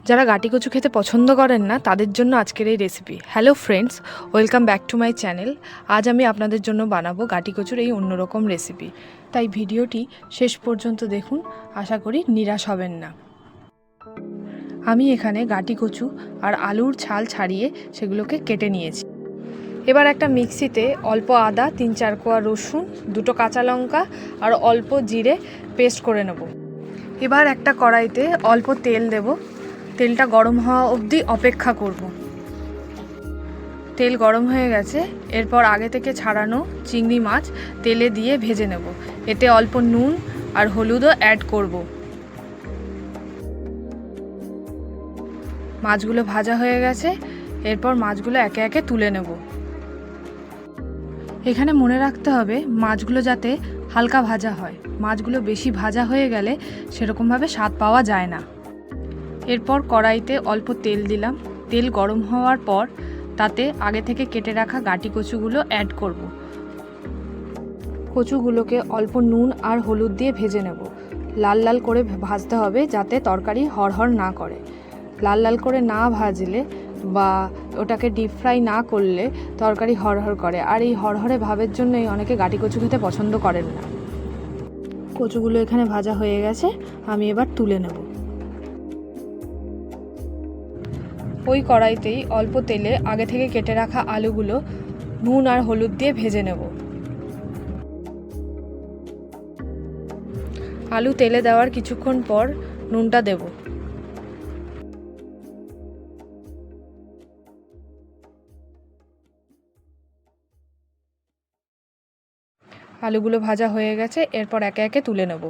যারা গাটি কচু খেতে পছন্দ করেন না তাদের জন্য আজকের এই recipe. Hello friends, welcome back to my channel. আজ আমি আপনাদের জন্য বানাবো গাটি কচুর এই অন্যরকম রেসিপি, তাই ভিডিওটি শেষ পর্যন্ত দেখুন, আশা করি নিরাশ হবেন না। আমি এখানে গাটি কচু আর আলুর ছাল ছাড়িয়ে সেগুলোকে কেটে নিয়েছি। এবার একটা মিক্সিতে অল্প আদা, 3-4 কোয়া রসুন, 2টো কাঁচা লঙ্কা আর অল্প জিরে পেস্ট করে নেব। এবার একটা কড়াইতে অল্প তেল দেব। তেলটা গরম হওয়া অবধি অপেক্ষা করব। তেল গরম হয়ে গেছে। এরপর আগে থেকে ছাড়ানো চিংড়ি মাছ তেলে দিয়ে ভেজে নেব। এতে অল্প নুন আর হলুদও অ্যাড করব। মাছগুলো ভাজা হয়ে গেছে। এরপর মাছগুলো একে একে তুলে নেব। এখানে মনে রাখতে হবে মাছগুলো যাতে হালকা ভাজা হয়। মাছগুলো বেশি ভাজা হয়ে গেলে সেরকমভাবে স্বাদ পাওয়া যায় না। এরপর কড়াইতে অল্প তেল দিলাম। তেল গরম হওয়ার পর তাতে আগে থেকে কেটে রাখা গাটি কচুগুলো অ্যাড করব। কচুগুলোকে অল্প নুন আর হলুদ দিয়ে ভেজে নেব। লাল লাল করে ভাজতে হবে যাতে তরকারি হড়হড় না করে। লাল লাল করে না ভাজলে বা ওটাকে ডিপ ফ্রাই না করলে তরকারি হড়হড় করে, আর এই হড়হড়ে ভাবের জন্যই অনেকে গাটি কচু খেতে পছন্দ করেন না। কচুগুলো এখানে ভাজা হয়ে গেছে, আমি এবার তুলে নেব। ওই কড়াইতেই অল্প তেলে আগে থেকে কেটে রাখা আলুগুলো নুন আর হলুদ দিয়ে ভেজে নেব। আলু তেলে দেওয়ার কিছুক্ষণ পর নুনটা দেব। আলুগুলো ভাজা হয়ে গেছে। এরপর একে একে তুলে নেব।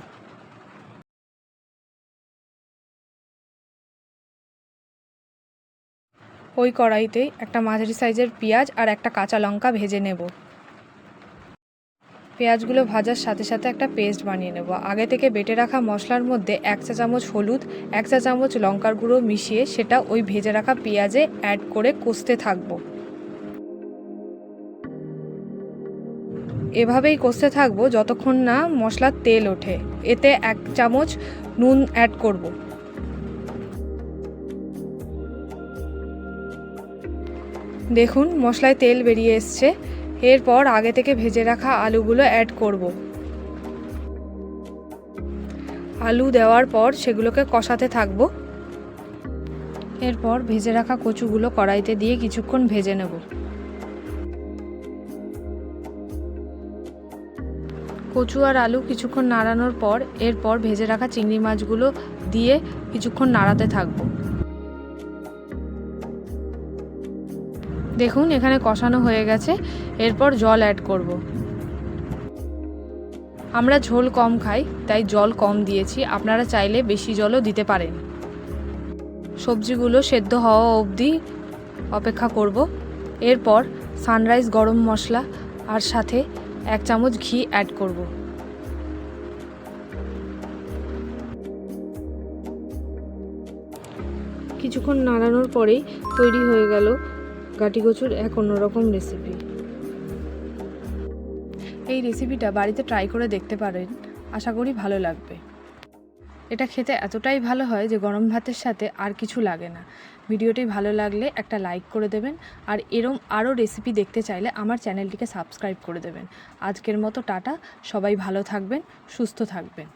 ওই কড়াইতেই একটা মাঝারি সাইজের পেঁয়াজ আর একটা কাঁচা লঙ্কা ভেজে নেব। পেঁয়াজগুলো ভাজার সাথে সাথে একটা পেস্ট বানিয়ে নেব। আগে থেকে বেটে রাখা মশলার মধ্যে 1 চা চামচ হলুদ, 1 চা চামচ লঙ্কার গুঁড়ো মিশিয়ে সেটা ওই ভেজে রাখা পেঁয়াজে অ্যাড করে কষতে থাকবো। এভাবেই কষতে থাকবো যতক্ষণ না মশলার তেল ওঠে। এতে 1 চামচ নুন অ্যাড করব। দেখুন মশলায় তেল বেরিয়ে এসছে। এরপর আগে থেকে ভেজে রাখা আলুগুলো অ্যাড করব। আলু দেওয়ার পর সেগুলোকে কষাতে থাকবো। এরপর ভেজে রাখা কচুগুলো কড়াইতে দিয়ে কিছুক্ষণ ভেজে নেব। কচু আর আলু কিছুক্ষণ নাড়ানোর পর এরপর ভেজে রাখা চিংড়ি মাছগুলো দিয়ে কিছুক্ষণ নাড়াতে থাকবো। দেখুন এখানে কষানো হয়ে গেছে। এরপর জল অ্যাড করব। আমরা ঝোল কম খাই তাই জল কম দিয়েছি, আপনারা চাইলে বেশি জলও দিতে পারেন। সবজিগুলো সেদ্ধ হওয়া অবধি অপেক্ষা করব। এরপর সানরাইজ গরম মশলা আর সাথে 1 চামচ ঘি অ্যাড করব। কিছুক্ষণ নাড়ানোর পরেই তৈরি হয়ে গেল গাটি কচুর এক অন্যরকম রেসিপি। এই রেসিপিটা বাড়িতে ট্রাই করে দেখতে পারেন, আশা করি ভালো লাগবে। এটা খেতে এতটাই ভালো হয় যে গরম ভাতের সাথে আর কিছু লাগে না। ভিডিওটি ভালো লাগলে একটা লাইক করে দেবেন, আর এরম আরও রেসিপি দেখতে চাইলে আমার চ্যানেলটিকে সাবস্ক্রাইব করে দেবেন। আজকের মতো টাটা, সবাই ভালো থাকবেন, সুস্থ থাকবেন।